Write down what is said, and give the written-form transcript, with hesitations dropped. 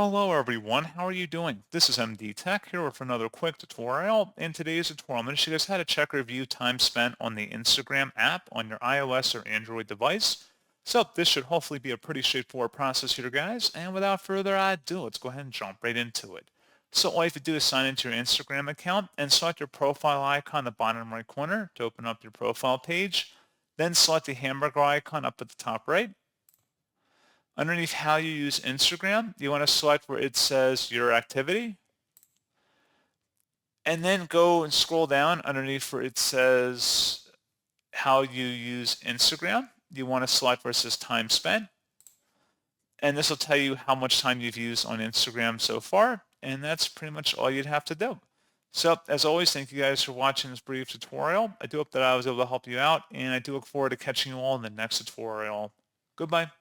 Hello everyone, how are you doing? This is MD Tech here with another quick tutorial. In today's tutorial, I'm going to show you guys how to check or review time spent on the Instagram app on your iOS or Android device. So this should hopefully be a pretty straightforward process here, guys. And without further ado, let's go ahead and jump right into it. So all you have to do is sign into your Instagram account and select your profile icon in the bottom right corner to open up your profile page. Then select the hamburger icon up at the top right. Underneath how you use Instagram, you want to select where it says your activity, and then go and scroll down underneath where it says how you use Instagram. You want to select where it says time spent, and this will tell you how much time you've used on Instagram so far, and that's pretty much all you'd have to do. So as always, thank you guys for watching this brief tutorial. I do hope that I was able to help you out, and I do look forward to catching you all in the next tutorial. Goodbye.